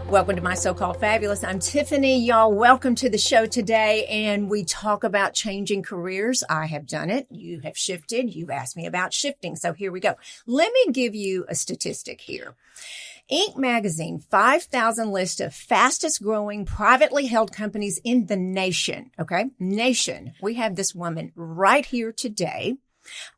Welcome to My So-Called Fabulous. I'm Tiffany. Y'all, welcome to the show today. And we talk about changing careers. I have done it. You have shifted. You've asked me about shifting. So here we go. Let me give you a statistic here. Inc. magazine, 5,000 list of fastest growing privately held companies in the nation. Okay. Nation. We have this woman right here today.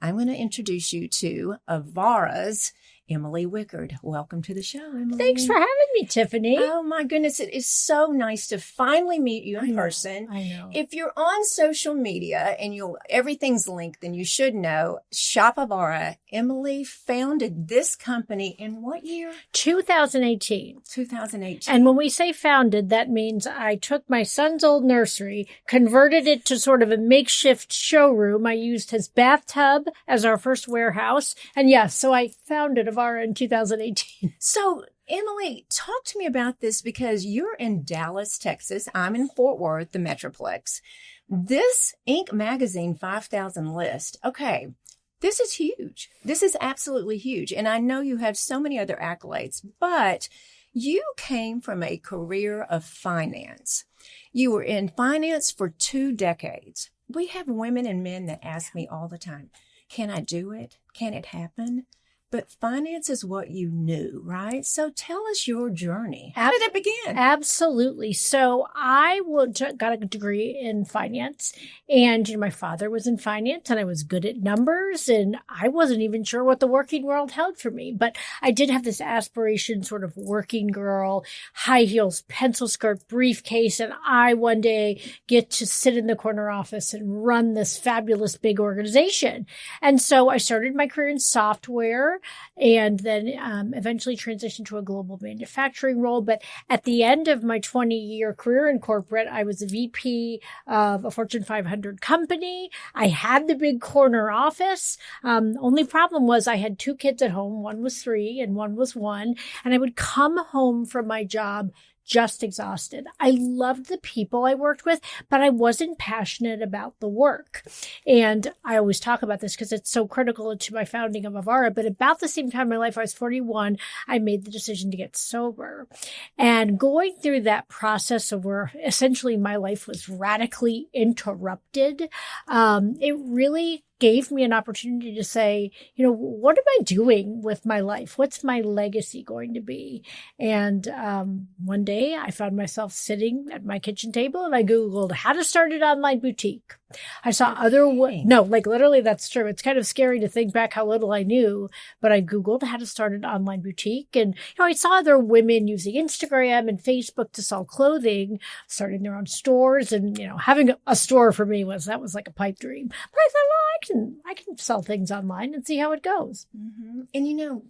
I'm going to introduce you to Avara's Emily Wickard. Welcome to the show, Emily. Thanks for having me, Tiffany. Oh, my goodness. It is so nice to finally meet you in person. I know. If you're on social media and everything's linked, then you should know Shop Avara. Emily founded this company in what year? 2018. 2018. And when we say founded, that means I took my son's old nursery, converted it to sort of a makeshift showroom. I used his bathtub as our first warehouse. And yes, so I founded Avara in 2018. So, Emily, talk to me about this because you're in Dallas, Texas. I'm in Fort Worth, the Metroplex. This Inc. magazine 5,000 list. Okay. This is huge. This is absolutely huge. And I know you have so many other accolades, but you came from a career of finance. You were in finance for 2 decades. We have women and men that ask me all the time, can I do it? Can it happen? But finance is what you knew, right? So tell us your journey. How did it begin? Absolutely. So I got a degree in finance, and my father was in finance, and I was good at numbers, and I wasn't even sure what the working world held for me. But I did have this aspiration, sort of working girl, high heels, pencil skirt, briefcase, and I one day get to sit in the corner office and run this fabulous big organization. And so I started my career in software, and then eventually transitioned to a global manufacturing role. But at the end of my 20-year career in corporate, I was a VP of a Fortune 500 company. I had the big corner office. Only problem was I had 2 kids at home. One was 3 and one was 1. And I would come home from my job just exhausted. I loved the people I worked with, but I wasn't passionate about the work. And I always talk about this because it's so critical to my founding of Avara. But about the same time in my life, I was 41, I made the decision to get sober. And going through that process of where essentially my life was radically interrupted, it really gave me an opportunity to say, what am I doing with my life? What's my legacy going to be? And one day I found myself sitting at my kitchen table and I Googled how to start an online boutique. I saw literally that's true. It's kind of scary to think back how little I knew, but I Googled how to start an online boutique. And, I saw other women using Instagram and Facebook to sell clothing, starting their own stores. And, having a store for me was like a pipe dream. But I thought, well, I can sell things online and see how it goes. Mm-hmm. And,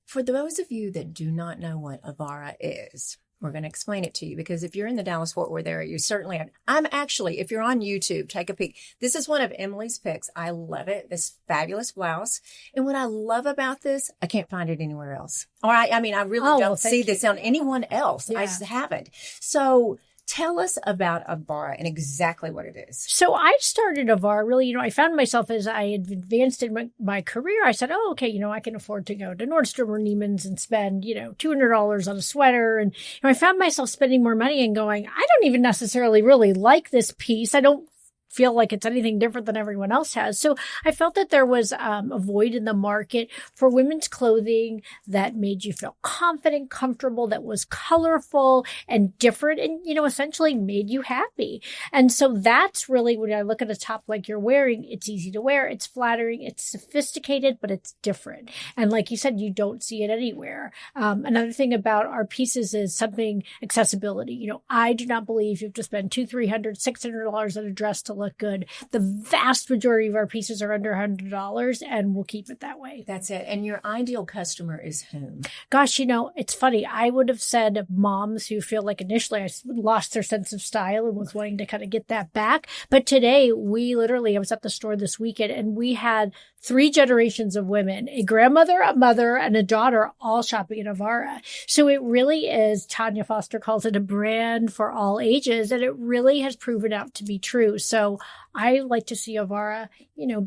for those of you that do not know what Avara is, we're going to explain it to you because if you're in the Dallas-Fort Worth area, you certainly are. If you're on YouTube, take a peek. This is one of Emily's picks. I love it. This fabulous blouse. And what I love about this, I can't find it anywhere else. Or I really don't see this on anyone else. Yeah. I just haven't. So tell us about Avara and exactly what it is. So I started Avara really, I found myself as I had advanced in my career. I said, okay, I can afford to go to Nordstrom or Neiman's and spend, $200 on a sweater. And I found myself spending more money and going, I don't even necessarily really like this piece. I don't feel like it's anything different than everyone else has. So I felt that there was a void in the market for women's clothing that made you feel confident, comfortable, that was colorful and different and, essentially made you happy. And so that's really when I look at a top like you're wearing, it's easy to wear, it's flattering, it's sophisticated, but it's different. And like you said, you don't see it anywhere. Another thing about our pieces is something accessibility. I do not believe you have to spend $200, $300, $600 on a dress to look good. The vast majority of our pieces are under $100 and we'll keep it that way. That's it. And your ideal customer is whom? Gosh, it's funny. I would have said moms who feel like initially I lost their sense of style and was wanting to kind of get that back. But today I was at the store this weekend and we had 3 generations of women, a grandmother, a mother, and a daughter all shopping at Avara. So it really is, Tanya Foster calls it a brand for all ages, and it really has proven out to be true. So so I like to see Avara,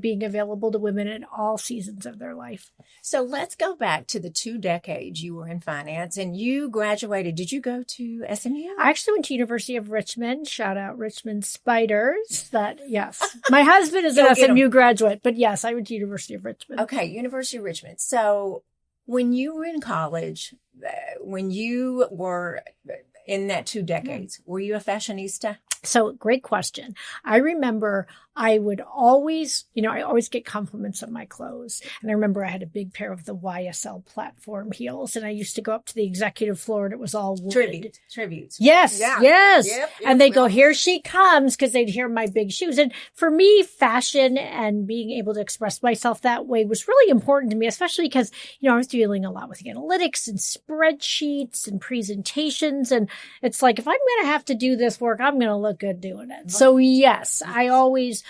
being available to women in all seasons of their life. So let's go back to the 2 decades you were in finance and you graduated. Did you go to SMU? I actually went to University of Richmond. Shout out Richmond Spiders. Yes. My husband is an SMU graduate, but yes, I went to University of Richmond. Okay, University of Richmond. So when you were in college, when you were in that 2 decades, were you a fashionista? So great question. I remember I would always, I always get compliments on my clothes. And I remember I had a big pair of the YSL platform heels and I used to go up to the executive floor and it was all wood. Tributes. Yes. Yeah. Yes. Yep, and they'd go, here she comes, because they'd hear my big shoes. And for me, fashion and being able to express myself that way was really important to me, especially because, I was dealing a lot with analytics and spreadsheets and presentations. And it's like, if I'm going to have to do this work, I'm going to look good doing it. So yes, I always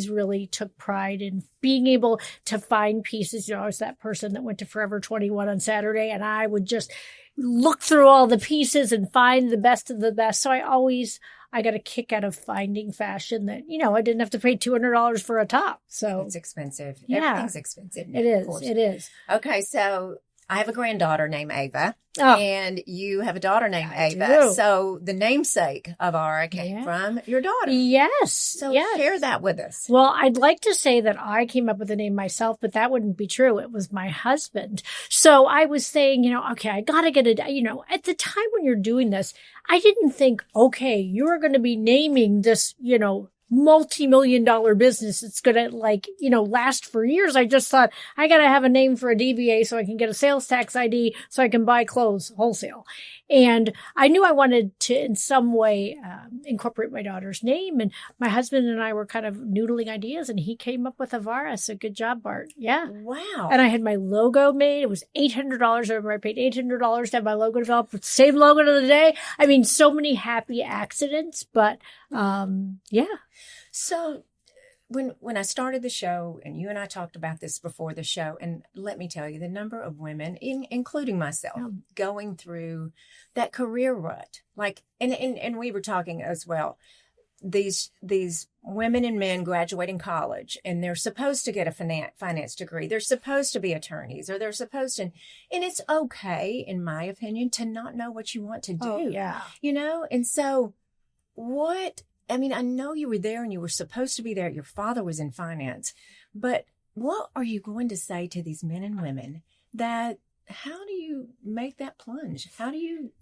really took pride in being able to find pieces. I was that person that went to Forever 21 on Saturday and I would just look through all the pieces and find the best of the best. So I got a kick out of finding fashion that, I didn't have to pay $200 for a top. So it's expensive. Yeah. Everything's expensive. It is. It is. Okay. So I have a granddaughter named Ava. Oh. And you have a daughter named Ava. do. So the namesake of Avara came from your daughter. Yes. So yes. share that with us. Well, I'd like to say that I came up with the name myself, but that wouldn't be true. It was my husband. So I was saying, okay, I got to get it. At the time when you're doing this, I didn't think, okay, you're going to be naming this, multi-million-dollar business. It's going to last for years. I just thought I got to have a name for a DBA so I can get a sales tax ID so I can buy clothes wholesale. And I knew I wanted to in some way incorporate my daughter's name. And my husband and I were kind of noodling ideas and he came up with Avara. So good job, Bart. Yeah. Wow. And I had my logo made. It was $800. I remember I paid $800 to have my logo developed. Same logo to the day. I mean, so many happy accidents, but yeah. So when I started the show and you and I talked about this before the show, and let me tell you, the number of women, including myself, going through that career rut, and we were talking as well, these women and men graduating college and they're supposed to get a finance degree. They're supposed to be attorneys or they're supposed to, and it's okay, in my opinion, to not know what you want to do. Oh, yeah. And so I know you were there and you were supposed to be there. Your father was in finance, but what are you going to say to these men and women how do you make that plunge? How do you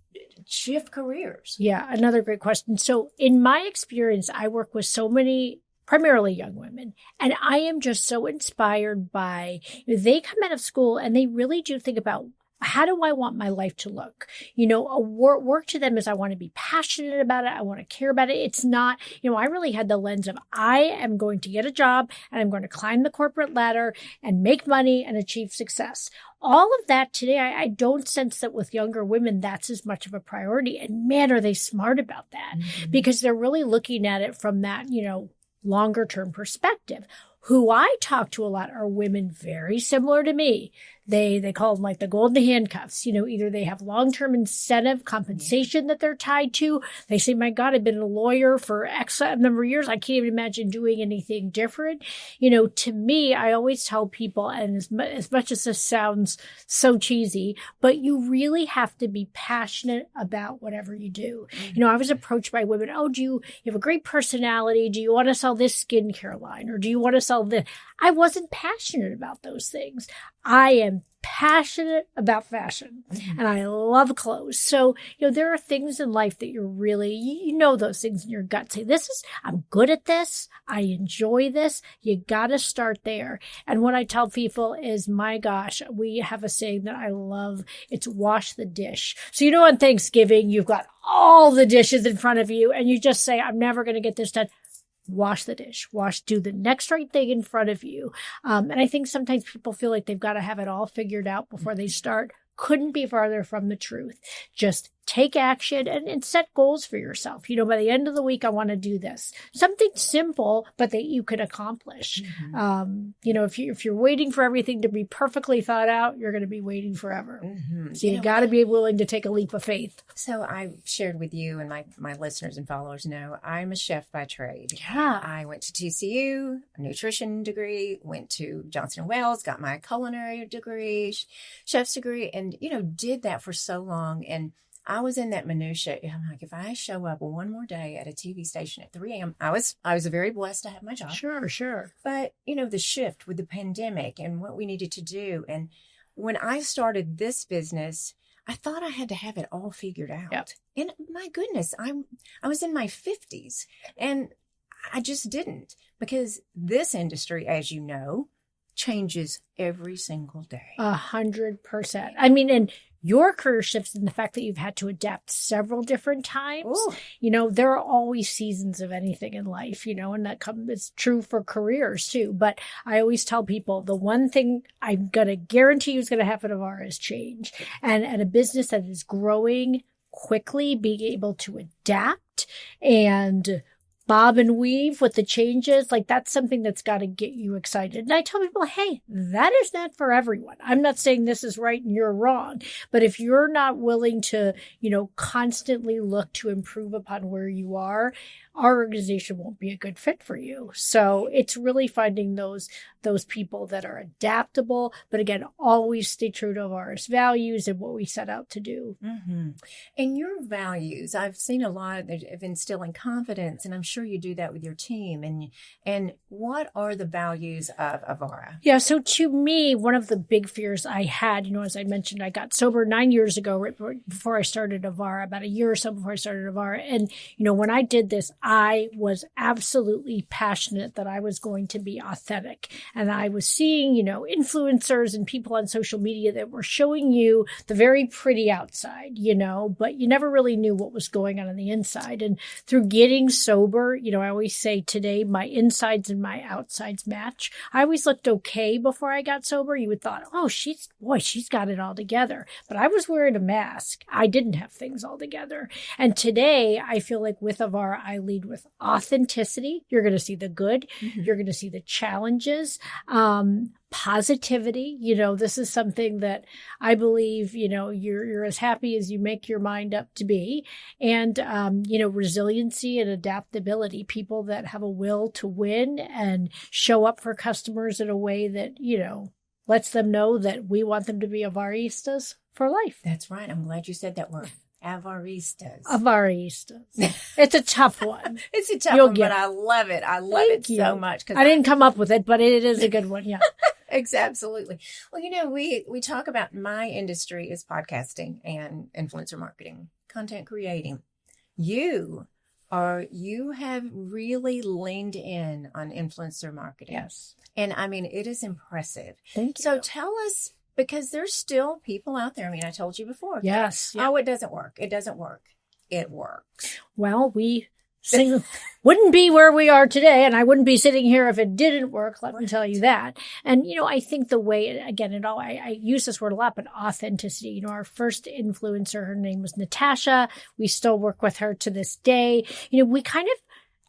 shift careers? Yeah, another great question. So in my experience, I work with so many primarily young women. And I am just so inspired by, they come out of school and they really do think about, how do I want my life to look? A work to them is I want to be passionate about it. I want to care about it. It's not, I really had the lens of I am going to get a job and I'm going to climb the corporate ladder and make money and achieve success. All of that today, I don't sense that with younger women, that's as much of a priority. And man, are they smart about that, because they're really looking at it from that, longer term perspective. Who I talk to a lot are women very similar to me. They call them like the golden handcuffs. Either they have long-term incentive compensation that they're tied to. They say, my God, I've been a lawyer for X number of years. I can't even imagine doing anything different. To me, I always tell people, and as much as this sounds so cheesy, but you really have to be passionate about whatever you do. I was approached by women, oh, you have a great personality. Do you want to sell this skincare line? Or do you want to sell this? I wasn't passionate about those things. I am passionate about fashion and I love clothes. So, there are things in life that you're really, those things in your gut say, I'm good at this. I enjoy this. You got to start there. And what I tell people is, my gosh, we have a saying that I love. It's wash the dish. So, on Thanksgiving, you've got all the dishes in front of you and you just say, I'm never going to get this done. Wash the dish, do the next right thing in front of you. And I think sometimes people feel like they've got to have it all figured out before they start. Couldn't be farther from the truth. Just take action and set goals for yourself. By the end of the week, I want to do this. Something simple, but that you can accomplish. If you're waiting for everything to be perfectly thought out, you're going to be waiting forever. So you got to be willing to take a leap of faith. So I shared with you, and my listeners and followers know, I'm a chef by trade. Yeah. I went to TCU, a nutrition degree, went to Johnson & Wales, got my culinary degree, chef's degree, and, did that for so long. And I was in that minutia. I'm like, if I show up one more day at a TV station at 3 a.m., I was very blessed to have my job. Sure. But, the shift with the pandemic and what we needed to do. And when I started this business, I thought I had to have it all figured out. Yep. And my goodness, I was in my 50s and I just didn't, because this industry, as you know, changes every single day. 100%. I mean, and your career shifts in the fact that you've had to adapt several different times. Ooh. There are always seasons of anything in life, and that is true for careers too. But I always tell people the one thing I'm going to guarantee you is going to happen to Avara is change. And a business that is growing quickly, being able to adapt and bob and weave with the changes, like that's something that's got to get you excited. And I tell people, hey, that is not for everyone. I'm not saying this is right and you're wrong, but if you're not willing to, constantly look to improve upon where you are, our organization won't be a good fit for you. So it's really finding those people that are adaptable, but again, always stay true to our values and what we set out to do. Mm-hmm. And your values, I've seen a lot of instilling confidence, and I'm sure you do that with your team. And what are the values of Avara? Yeah. So to me, one of the big fears I had, as I mentioned, I got sober 9 years ago, right before I started Avara, about a year or so before I started Avara. And, when I did this, I was absolutely passionate that I was going to be authentic. And I was seeing, influencers and people on social media that were showing you the very pretty outside, but you never really knew what was going on the inside. And through getting sober, I always say today, my insides and my outsides match. I always looked okay before I got sober. You would thought, oh, she's got it all together. But I was wearing a mask. I didn't have things all together. And today I feel like with Avara, I lead with authenticity. You're going to see the good. Mm-hmm. You're going to see the challenges. Positivity. This is something that I believe, you're as happy as you make your mind up to be. And, resiliency and adaptability, people that have a will to win and show up for customers in a way that, lets them know that we want them to be Avaristas for life. That's right. I'm glad you said that word. Avaristas. It's a tough one. It's a tough one, but I love it. I love it so much. I didn't come up with it, but it is a good one. Yeah. Absolutely. Well, we talk about my industry is podcasting and influencer marketing, content creating. You have really leaned in on influencer marketing. Yes. And I mean, it is impressive. Thank you. So tell us, because there's still people out there. I mean, I told you before. Yes. Oh, it doesn't work. It doesn't work. It works. Well, we wouldn't be where we are today, and I wouldn't be sitting here if it didn't work. Let me tell you that. And, I think the way, again, I use this word a lot, but authenticity. Our first influencer, her name was Natasha. We still work with her to this day. We kind of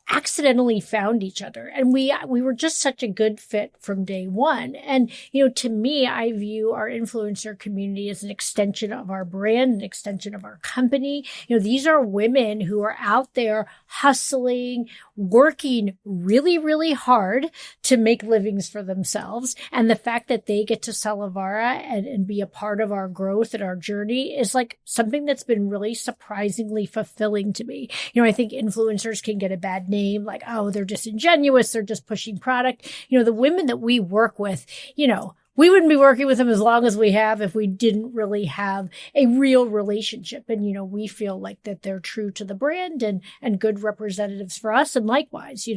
accidentally found each other, and we were just such a good fit from day one. And to me, I view our influencer community as an extension of our brand, an extension of our company. These are women who are out there hustling, working really, really hard to make livings for themselves. And the fact that they get to sell Avara and be a part of our growth and our journey is like something that's been really surprisingly fulfilling to me. I think influencers can get a bad name, like, oh, they're disingenuous, they're just pushing product. The women that we work with, we wouldn't be working with them as long as we have if we didn't really have a real relationship. And, we feel like that they're true to the brand and good representatives for us. And likewise,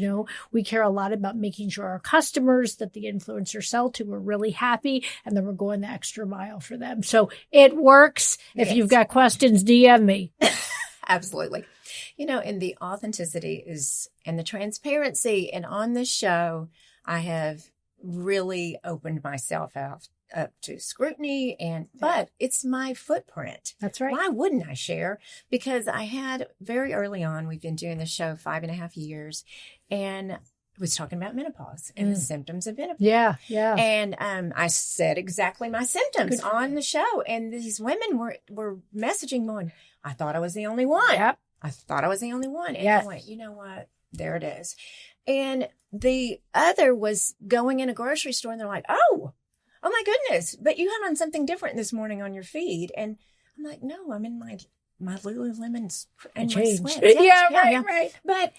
we care a lot about making sure our customers that the influencers sell to are really happy, and then we're going the extra mile for them. So it works. If you've got questions, DM me. Absolutely. And the authenticity and the transparency. And on this show, I have really opened myself out up to scrutiny, but it's my footprint. That's right. Why wouldn't I share? Because I had very early on, we've been doing the show 5.5 years, and I was talking about menopause and the symptoms of menopause. Yeah. And I said exactly my symptoms on the show. And these women were messaging going, I thought I was the only one. Yep. I thought I was the only one. And Yes. I went, you know what? There it is. And the other was going in a grocery store and they're like, oh my goodness, but you had on something different this morning on your feed. And I'm like, no, I'm in my Lululemons and my sweats. Yeah, right. But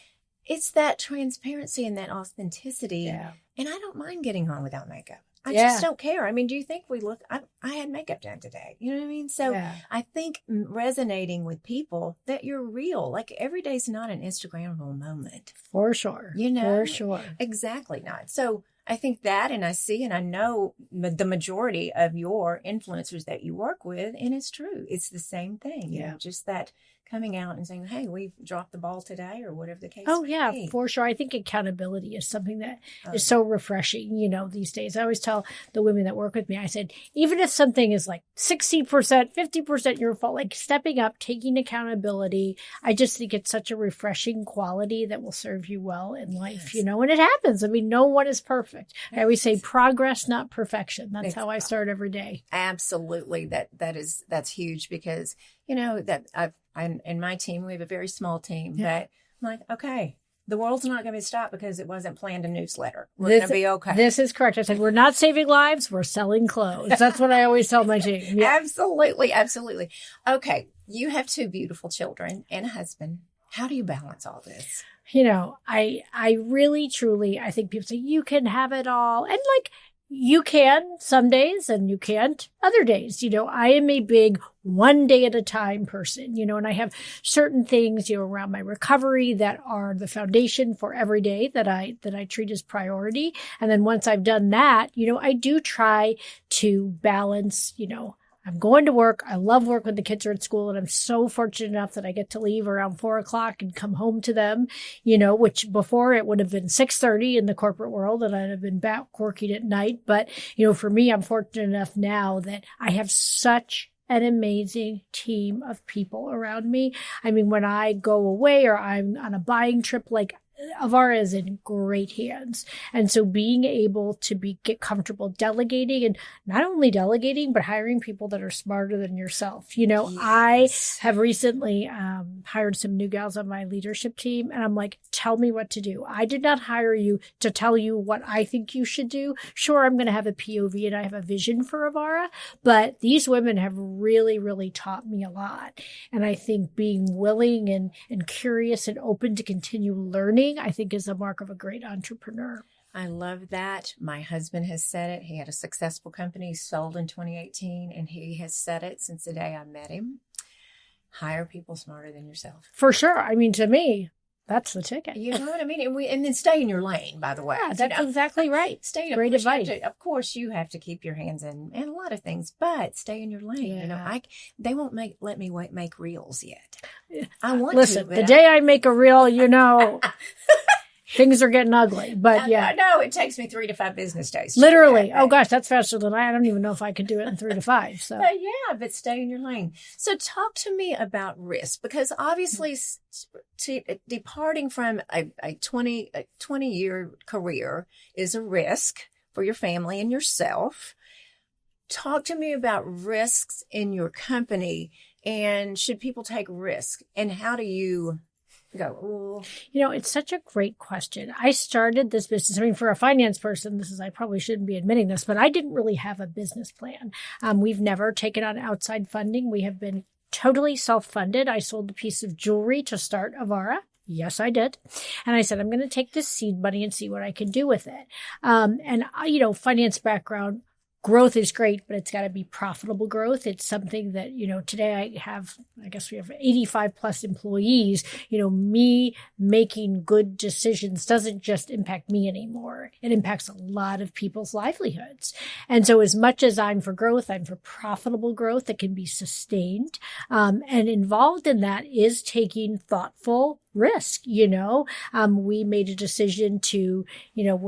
it's that transparency and that authenticity. Yeah. And I don't mind getting on without makeup. I Yeah. just don't care. I mean, do you think we look, I had makeup done today. You know what I mean? So I think resonating with people that you're real, like every day's not an Instagrammable moment. For sure. You know? For sure. Exactly not. So I think that, and I see, and I know the majority of your influencers that you work with, and it's true. It's the same thing. You know, just that coming out and saying, hey, we dropped the ball today or whatever the case may be. For sure. I think accountability is something that is so refreshing, these days. I always tell the women that work with me, I said, even if something is like 60%, 50% your fault, like stepping up, taking accountability, I just think it's such a refreshing quality that will serve you well in life, and it happens. I mean, no one is perfect. I always say progress, not perfection. That's how I start every day. Absolutely. That's huge because, that I'm in my team, we have a very small team, but I'm like, okay, the world's not going to stop because it wasn't planned a newsletter. We're going to be okay. This is correct. I said, we're not saving lives. We're selling clothes. That's what I always tell my team. Yeah. Absolutely. Absolutely. Okay. You have 2 beautiful children and a husband. How do you balance all this? I really, truly, I think people say you can have it all. And you can some days and you can't other days. I am a big one day at a time person, and I have certain things, around my recovery that are the foundation for every day that I treat as priority. And then once I've done that, I do try to balance, I'm going to work. I love work when the kids are at school, and I'm so fortunate enough that I get to leave around 4:00 and come home to them, which before it would have been 6:30 in the corporate world and I'd have been back working at night. But, for me, I'm fortunate enough now that I have such an amazing team of people around me. I mean, when I go away or I'm on a buying trip, Avara is in great hands. And so being able to get comfortable delegating, and not only delegating, but hiring people that are smarter than yourself. I have recently hired some new gals on my leadership team, and I'm like, tell me what to do. I did not hire you to tell you what I think you should do. Sure, I'm going to have a POV and I have a vision for Avara, but these women have really, really taught me a lot. And I think being willing and curious and open to continue learning, I think, is a mark of a great entrepreneur. I love that. My husband has said it. He had a successful company, sold in 2018, and he has said it since the day I met him. Hire people smarter than yourself. For sure. I mean, to me, that's the ticket. You know what I mean? And then stay in your lane, by the way. Yeah, that's exactly right. Great advice. Of course, you have to keep your hands in a lot of things, but stay in your lane. Yeah. They won't let me make reels yet. I want Listen, to. the day I make a reel, things are getting ugly. But no, it takes me 3 to 5 business days. Literally. Oh gosh, that's faster than I don't even know if I could do it in 3 to 5. So but stay in your lane. So talk to me about risk, because obviously departing from a 20-year career is a risk for your family and yourself. Talk to me about risks in your company, and should people take risk, and how do you go? It's such a great question. I started this business. I mean, for a finance person, I probably shouldn't be admitting this, but I didn't really have a business plan. We've never taken on outside funding. We have been totally self-funded. I sold a piece of jewelry to start Avara. Yes, I did. And I said, I'm going to take this seed money and see what I can do with it. And finance background, growth is great, but it's got to be profitable growth. It's something that, today I guess we have 85 plus employees. Me making good decisions doesn't just impact me anymore. It impacts a lot of people's livelihoods. And so as much as I'm for growth, I'm for profitable growth that can be sustained. And involved in that is taking thoughtful risk. We made a decision to,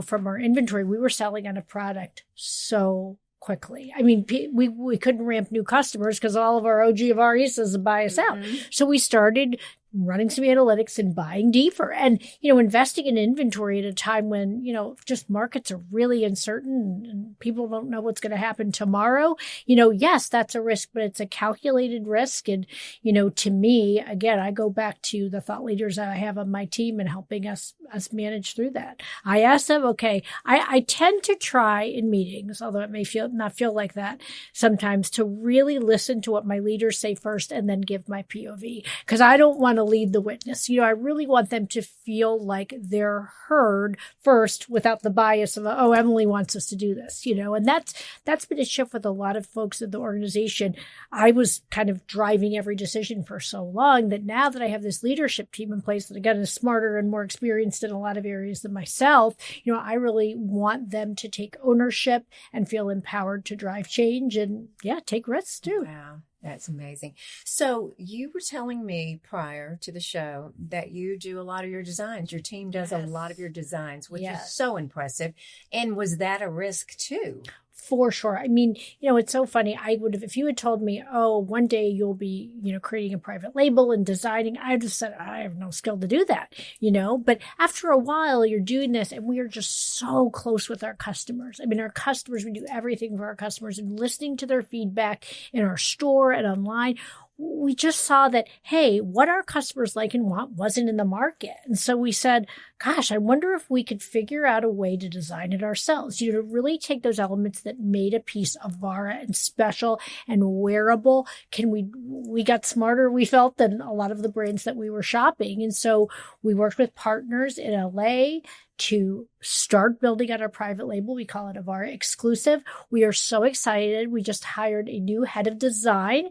from our inventory, we were selling on a product so quickly. I mean, we couldn't ramp new customers because all of our OG Avaristas would buy us out. So we started running some analytics and buying deeper and, investing in inventory at a time when, just markets are really uncertain and people don't know what's going to happen tomorrow. Yes, that's a risk, but it's a calculated risk. And, to me, again, I go back to the thought leaders that I have on my team and helping us manage through that. I ask them, okay, I tend to try in meetings, although it may not feel like that sometimes, to really listen to what my leaders say first and then give my POV, because I don't want to lead the witness. I really want them to feel like they're heard first without the bias of, oh, Emily wants us to do this, and that's been a shift with a lot of folks in the organization. I was kind of driving every decision for so long that now that I have this leadership team in place that again is smarter and more experienced in a lot of areas than myself, I really want them to take ownership and feel empowered to drive change and take risks too. Wow. That's amazing. So you were telling me prior to the show that you do a lot of your designs. Your team does a lot of your designs, which is so impressive. And was that a risk too? For sure. I mean, it's so funny. I would have, if you had told me, oh, one day you'll be, creating a private label and designing, I would have said, I have no skill to do that, but after a while you're doing this and we are just so close with our customers. I mean, our customers, we do everything for our customers and listening to their feedback in our store and online. We just saw that, hey, what our customers like and want wasn't in the market. And so we said, gosh, I wonder if we could figure out a way to design it ourselves, to really take those elements that made a piece of Avara and special and wearable. We got smarter, we felt, than a lot of the brands that we were shopping. And so we worked with partners in LA to start building out our private label. We call it Avara Exclusive. We are so excited. We just hired a new head of design.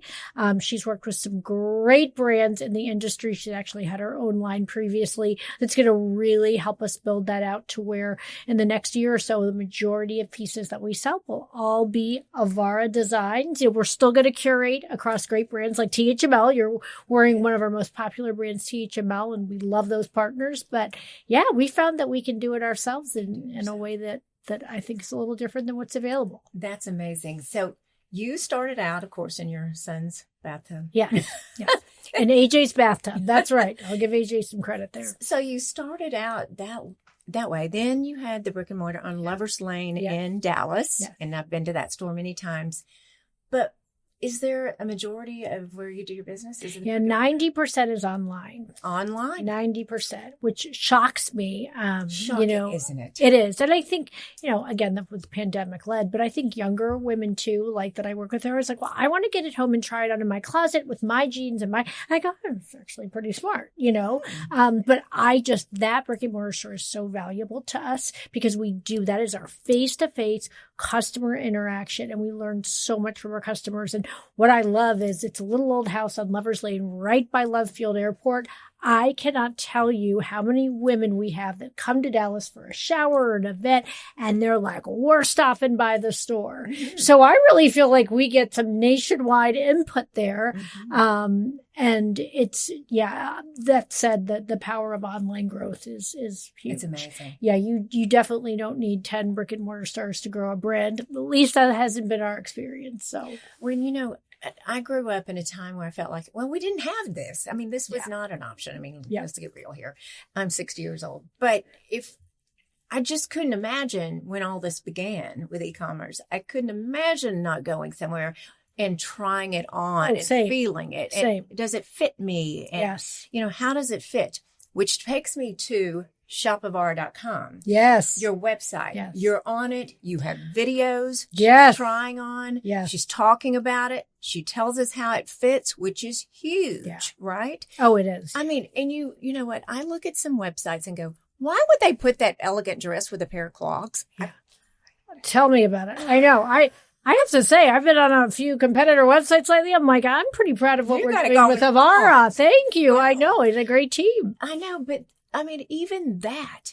She's worked with some great brands in the industry. She actually had her own line previously. That's going to really help us build that out to where in the next year or so, the majority of pieces that we sell will all be Avara designs. We're still going to curate across great brands like THML. You're wearing one of our most popular brands, THML, and we love those partners. But we found that we can do it ourselves in a way that I think is a little different than what's available. That's amazing. So you started out, of course, in your son's bathtub. Yeah. In AJ's bathtub. That's right. I'll give AJ some credit there. So you started out that way. Then you had the brick and mortar on Lovers Lane in Dallas. Yeah. And I've been to that store many times. But is there a majority of where you do your business? 90% is online. Online? 90%, which shocks me. Shocking, isn't it? It is. And I think, again, that was pandemic led, but I think younger women too, like that I work with, are like, well, I want to get it home and try it on in my closet with my jeans and I go, it's actually pretty smart, but that brick and mortar store is so valuable to us because that is our face-to-face customer interaction. And we learned so much from our customers. And what I love is it's a little old house on Lovers Lane right by Love Field Airport. I cannot tell you how many women we have that come to Dallas for a shower or an event, and they're like, we're stopping by the store. Mm-hmm. So I really feel like we get some nationwide input there. Mm-hmm. And it's, that said, the power of online growth is huge. It's amazing. Yeah, you definitely don't need 10 brick and mortar stores to grow a brand. At least that hasn't been our experience. So when, I grew up in a time where I felt like, well, we didn't have this. I mean, this was not an option. I mean, let's get real here. I'm 60 years old. But I just couldn't imagine when all this began with e-commerce, I couldn't imagine not going somewhere and trying it on and feeling it. Same. And does it fit me? And, yes. How does it fit? Which takes me to shopavara.com. Yes. Your website. Yes. You're on it. You have videos. Yes. She's trying on. Yes. She's talking about it. She tells us how it fits, which is huge, right? Oh, it is. I mean, and you know what? I look at some websites and go, why would they put that elegant dress with a pair of clogs? Yeah. Tell me about it. I know. I have to say, I've been on a few competitor websites lately. I'm like, I'm pretty proud of what we're doing with Avara. Thank you. I know. It's a great team. I know, but I mean, even that,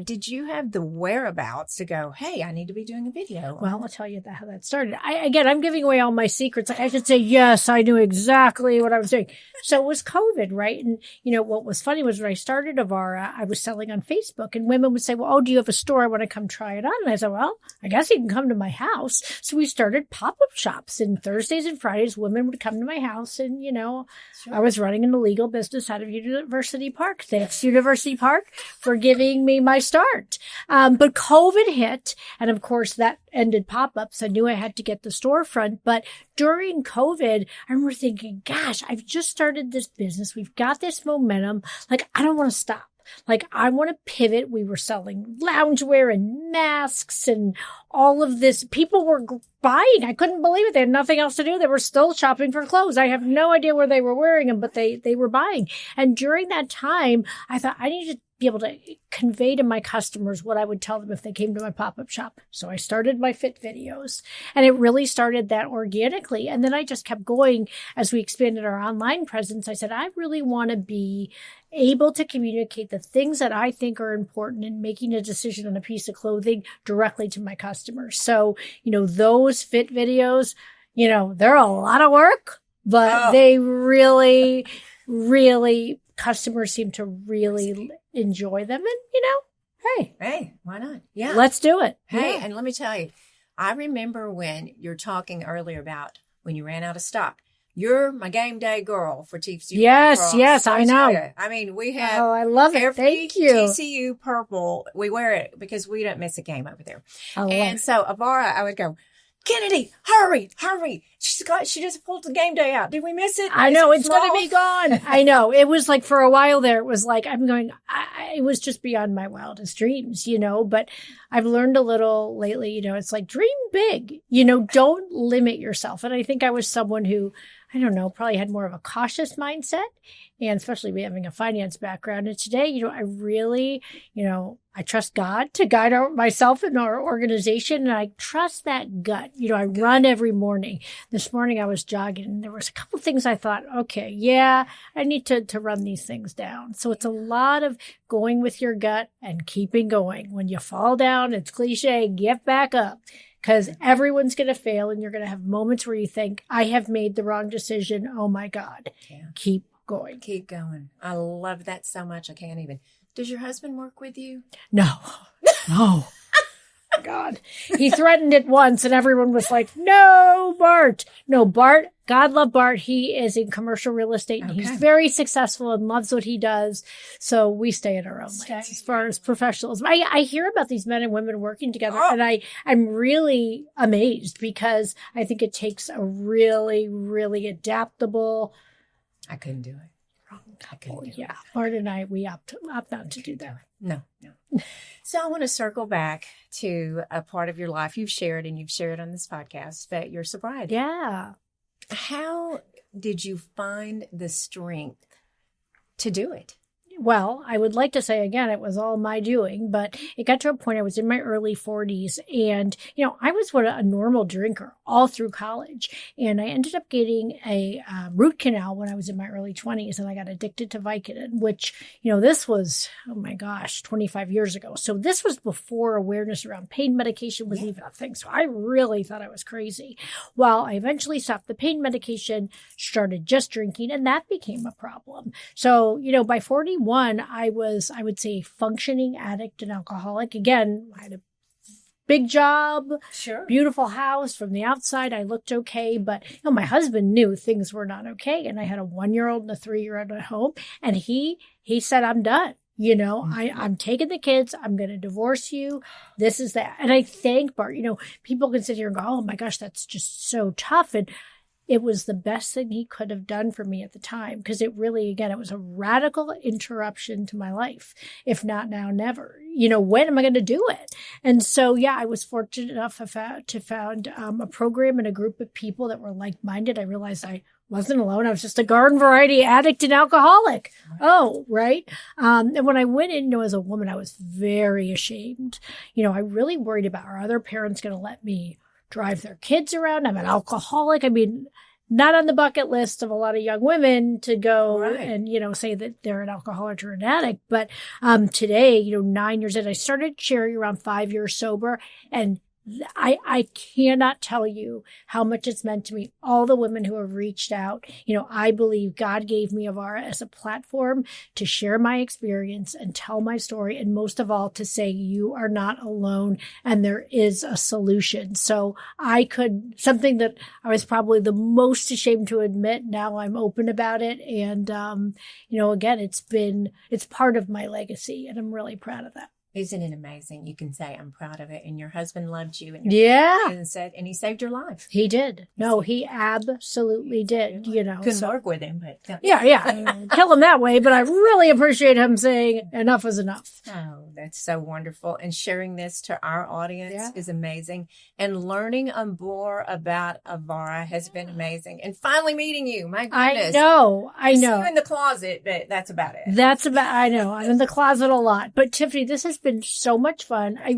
did you have the whereabouts to go, hey, I need to be doing a video? Well, I'll tell you how that started. I'm giving away all my secrets. I should say, yes, I knew exactly what I was doing. So it was COVID, right? And, what was funny was when I started Avara, I was selling on Facebook, and women would say, well, oh, do you have a store? I want to come try it on. And I said, well, I guess you can come to my house. So we started pop-up shops, and Thursdays and Fridays, women would come to my house, and, Sure. I was running an illegal business out of University Park. Thanks, University Park, for giving me my start. But COVID hit, and of course that ended pop-ups. I knew I had to get the storefront, but during COVID, I remember thinking, gosh, I've just started this business. We've got this momentum. Like, I don't want to stop. Like, I want to pivot. We were selling loungewear and masks and all of this. People were buying. I couldn't believe it. They had nothing else to do. They were still shopping for clothes. I have no idea where they were wearing them, but they were buying. And during that time, I thought I needed to be able to convey to my customers what I would tell them if they came to my pop-up shop. So I started my fit videos, and it really started that organically. And then I just kept going as we expanded our online presence. I said, I really want to be able to communicate the things that I think are important in making a decision on a piece of clothing directly to my customers. So, those fit videos, they're a lot of work, but they really, really, customers seem to really enjoy them. And, Hey, why not? Yeah. let's do it. Hey, Yeah. and let me tell you, I remember when you're talking earlier about when you ran out of stock. You're my game day girl for TCU. Yes, I know. I mean, we have Oh, I love it. every Thank you. TCU purple. We wear it because we don't miss a game over there. I love And it. so Avara, I would go, Kennedy, hurry. She just pulled the game day out. Did we miss it? I know, Is it's it going to be gone. I know. It was like for a while there, it was like, it was just beyond my wildest dreams, but I've learned a little lately, it's like dream big, don't limit yourself. And I think I was someone who, I don't know, probably had more of a cautious mindset, and especially me having a finance background. And today, I really, I trust God to guide myself and our organization. And I trust that gut. I run every morning. This morning I was jogging, and there was a couple things I thought, okay, yeah, I need to run these things down. So it's a lot of going with your gut and keeping going. When you fall down, it's cliche, get back up. Because everyone's going to fail, and you're going to have moments where you think, I have made the wrong decision. Oh my God. Yeah. Keep going. Keep going. I love that so much. I can't even. Does your husband work with you? No. God. He threatened it once, and everyone was like, no, Bart. No, Bart. God love Bart. He is in commercial real estate, and he's very successful and loves what he does. So we stay in our own lanes as far as professionals. I hear about these men and women working together, and I'm really amazed, because I think it takes a really, really adaptable. I couldn't do it. Yeah. Bart and I, we opt not to do that. No. So I want to circle back to a part of your life you've shared on this podcast, but your sobriety. Yeah. How did you find the strength to do it? Well, I would like to say again, it was all my doing, but it got to a point I was in my early 40s, and, I was a normal drinker all through college, and I ended up getting a root canal when I was in my early 20s, and I got addicted to Vicodin, which, this was, oh my gosh, 25 years ago. So this was before awareness around pain medication was even a thing. So I really thought I was crazy. Well, I eventually stopped the pain medication, started just drinking, and that became a problem. So, by 41, I was, I would say, functioning addict and alcoholic. Again, I had a big job, beautiful house. From the outside, I looked okay, but my husband knew things were not okay. And I had a 1-year-old and a 3-year-old at home, and he said, I'm done. I'm taking the kids. I'm going to divorce you. This is that. And I thank Bart. People can sit here and go, oh my gosh, that's just so tough. And it was the best thing he could have done for me at the time, because it really, again, it was a radical interruption to my life. If not now, never. When am I going to do it? And so, yeah, I was fortunate enough to found a program and a group of people that were like-minded. I realized I wasn't alone. I was just a garden variety addict and alcoholic. Oh, right. And when I went in, as a woman, I was very ashamed. I really worried about, are other parents going to let me drive their kids around? I'm an alcoholic. I mean, not on the bucket list of a lot of young women to go Right. and, say that they're an alcoholic or an addict. But today, 9 years in, I started sharing around 5 years sober, and I cannot tell you how much it's meant to me. All the women who have reached out, I believe God gave me Avara as a platform to share my experience and tell my story. And most of all, to say you are not alone and there is a solution. So something that I was probably the most ashamed to admit. Now I'm open about it. And, again, it's part of my legacy, and I'm really proud of that. Isn't it amazing? You can say, I'm proud of it. And your husband loved you. And and he saved your life. He did. No, he absolutely did. Couldn't work with him, but yeah. Kill him that way. But I really appreciate him saying enough is enough. Oh, that's so wonderful. And sharing this to our audience is amazing. And learning more about Avara has been amazing. And finally meeting you. My goodness. I know. See you in the closet, but that's about it. I know. I'm in the closet a lot. But Tiffany, this has been so much fun. I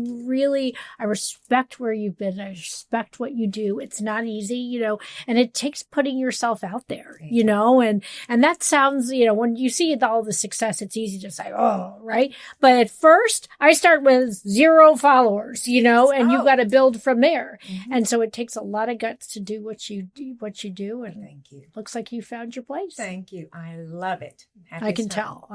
respect where you've been. I respect what you do. It's not easy, and it takes putting yourself out there, and that sounds, when you see all the success, it's easy to say, oh, right. But at first I start with 0 followers, and you've got to build from there. Mm-hmm. And so it takes a lot of guts to do what you do. And thank you. Looks like you found your place. Thank you. I love it. I can tell.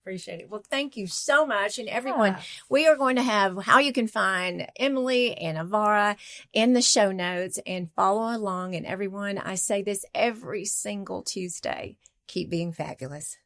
Appreciate it. Well, thank you so much. And everyone, we are going to have how you can find Emily and Avara in the show notes and follow along. And everyone, I say this every single Tuesday, keep being fabulous.